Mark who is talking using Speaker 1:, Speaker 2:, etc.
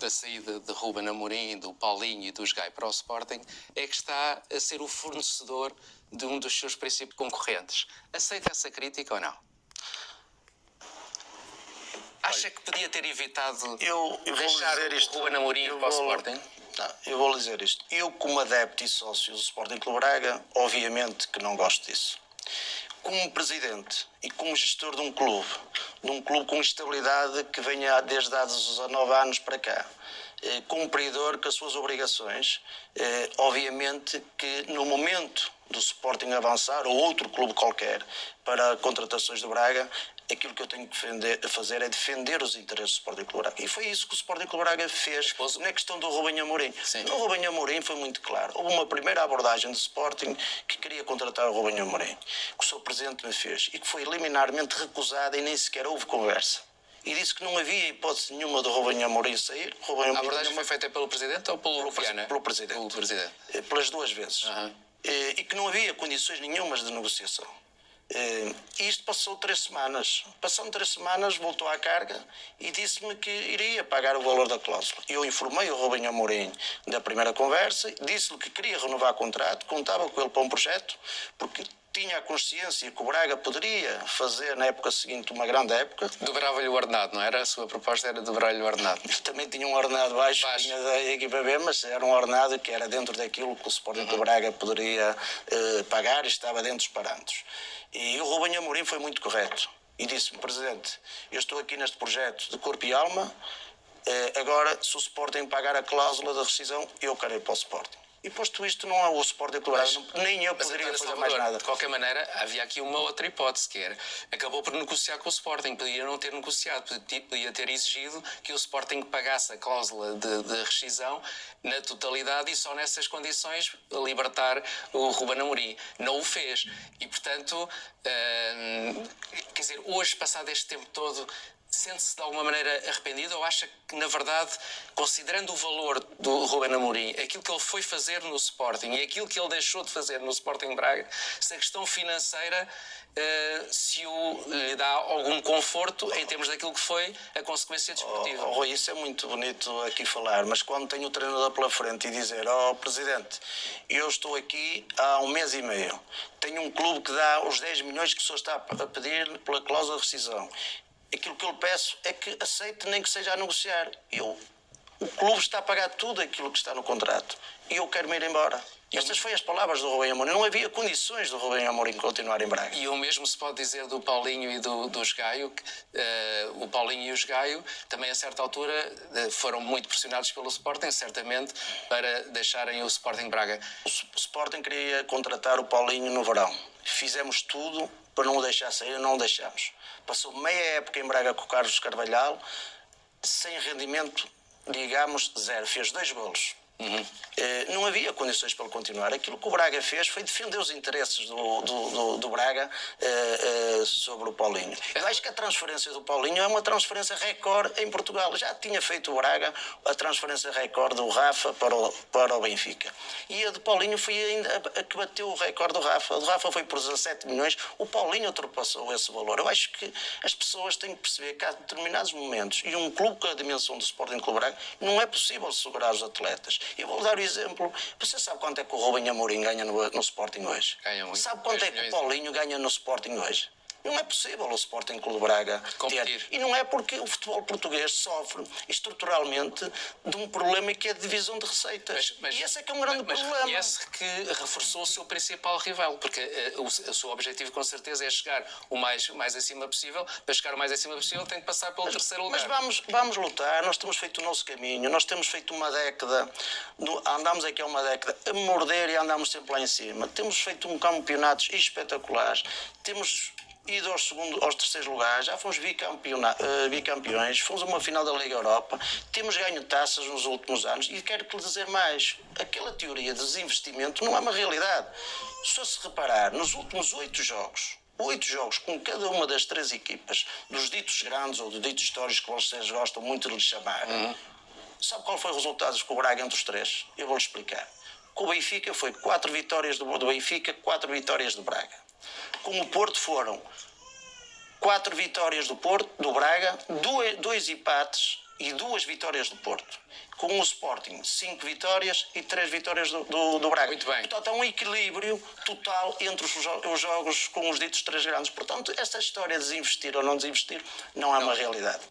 Speaker 1: da saída de Ruben Amorim, do Paulinho e do Gaio para o Sporting é que está a ser o fornecedor de um dos seus principais concorrentes. Aceita essa crítica ou não? Acha que podia ter evitado deixar o Ruben Amorim para o Sporting?
Speaker 2: Não, eu vou lhe dizer isto. Eu, como adepto e sócio do Sporting Clube Braga, obviamente que não gosto disso. Como presidente e como gestor de um clube com estabilidade que venha desde há 19 anos para cá, cumpridor com as suas obrigações, obviamente que no momento do Sporting avançar, ou outro clube qualquer, para contratações do Braga, aquilo que eu tenho que fazer é defender os interesses do Sporting Clube Braga. E foi isso que o Sporting Clube Braga fez na questão do Ruben Amorim.
Speaker 1: Sim.
Speaker 2: No Ruben Amorim foi muito claro. Houve uma primeira abordagem do Sporting que queria contratar o Ruben Amorim, que o seu presidente me fez, e que foi liminarmente recusada e nem sequer houve conversa. E disse que não havia hipótese nenhuma do Ruben Amorim sair.
Speaker 1: A abordagem foi feita pelo Presidente ou pelo Viana?
Speaker 2: Pelo Presidente.
Speaker 1: Pelo Presidente.
Speaker 2: Pelas duas vezes. E que não havia condições nenhumas de negociação. E isto passou 3 semanas. Passando 3 semanas, voltou à carga e disse-me que iria pagar o valor da cláusula. Eu informei o Ruben Amorim da primeira conversa, disse-lhe que queria renovar o contrato, contava com ele para um projeto, porque tinha a consciência que o Braga poderia fazer na época seguinte uma grande época.
Speaker 1: Dobrava-lhe o ordenado, não era? A sua proposta era dobrar-lhe o ordenado.
Speaker 2: Ele também tinha um ordenado baixo. Tinha da equipa B, mas era um ordenado que era dentro daquilo que o Sporting do Braga poderia pagar e estava dentro dos parâmetros. E o Ruben Amorim foi muito correto e disse-me: Presidente, eu estou aqui neste projeto de corpo e alma, agora se o Sporting pagar a cláusula da rescisão, eu quero ir para o Sporting. E posto isto, não há o Sporting do Braga, nem eu poderia fazer mais nada.
Speaker 1: De qualquer maneira, havia aqui uma outra hipótese, que era, acabou por negociar com o Sporting, podia não ter negociado, podia ter exigido que o Sporting pagasse a cláusula de rescisão na totalidade e só nessas condições libertar o Ruben Amorim. Não o fez. E, portanto, quer dizer, hoje, passado este tempo todo, sente-se de alguma maneira arrependido ou acha que, na verdade, considerando o valor do Ruben Amorim, aquilo que ele foi fazer no Sporting e aquilo que ele deixou de fazer no Sporting Braga, se a questão financeira se lhe dá algum conforto em termos daquilo que foi a consequência desportiva?
Speaker 2: Rui, isso é muito bonito aqui falar, mas quando tenho o treinador pela frente e dizer: Presidente, eu estou aqui há 1 mês e meio, tenho um clube que dá os 10 milhões que o senhor está a pedir pela cláusula de rescisão. Aquilo que eu lhe peço é que aceite, nem que seja a negociar. O clube está a pagar tudo aquilo que está no contrato e eu quero me ir embora. Estas foram as palavras do Ruben Amorim. Não havia condições do Ruben Amorim continuar em Braga.
Speaker 1: E o mesmo se pode dizer do Paulinho e do Gaio. O Paulinho e o Gaio também, a certa altura, foram muito pressionados pelo Sporting, certamente, para deixarem o Sporting Braga.
Speaker 2: O Sporting queria contratar o Paulinho no verão. Fizemos tudo para não o deixar sair, não o deixamos. Passou meia época em Braga com o Carlos Carvalhal, sem rendimento, digamos, 0. Fez 2 golos. Não havia condições para ele continuar. Aquilo que o Braga fez foi defender os interesses do Braga sobre o Paulinho. Eu acho que a transferência do Paulinho é uma transferência recorde em Portugal. Já tinha feito o Braga a transferência recorde do Rafa para o Benfica. E a do Paulinho foi ainda a que bateu o recorde do Rafa. O Rafa foi por 17 milhões, o Paulinho ultrapassou esse valor. Eu acho que as pessoas têm que perceber que há determinados momentos, e um clube com a dimensão do Sporting Clube Braga, não é possível segurar os atletas. Eu vou dar o exemplo. Você sabe quanto é que o Ruben Amorim ganha no Sporting hoje?
Speaker 1: Ganha muito.
Speaker 2: Sabe quanto é que o Paulinho ganha no Sporting hoje? Não é possível o Sporting Clube Braga ter. E não é porque o futebol português sofre estruturalmente de um problema que é a divisão de receitas. E esse é que é um grande problema.
Speaker 1: Mas reconhece que reforçou o seu principal rival, porque o seu objetivo com certeza é chegar o mais acima possível. Para chegar o mais acima possível tem que passar pelo terceiro lugar.
Speaker 2: Mas vamos lutar, nós temos feito o nosso caminho, nós temos feito uma década, andamos aqui há uma década a morder e andamos sempre lá em cima. Temos feito campeonatos espetaculares, temos ido aos terceiros lugares, já fomos bicampeões, fomos a uma final da Liga Europa, temos ganho taças nos últimos anos e quero que lhe dizer mais, aquela teoria de desinvestimento não é uma realidade. Se reparar, nos últimos 8 jogos com cada uma das 3 equipas, dos ditos grandes ou dos ditos históricos que vocês gostam muito de lhe chamar, sabe qual foi o resultado com o Braga entre os 3? Eu vou-lhe explicar. Com o Benfica foi 4 vitórias do Benfica, 4 vitórias do Braga. Com o Porto foram 4 vitórias do Braga, 2 empates e 2 vitórias do Porto. Com o Sporting, 5 vitórias e 3 vitórias do Braga.
Speaker 1: Muito bem.
Speaker 2: Portanto, há um equilíbrio total entre os jogos com os ditos 3 grandes. Portanto, esta história de desinvestir ou não desinvestir não é uma realidade.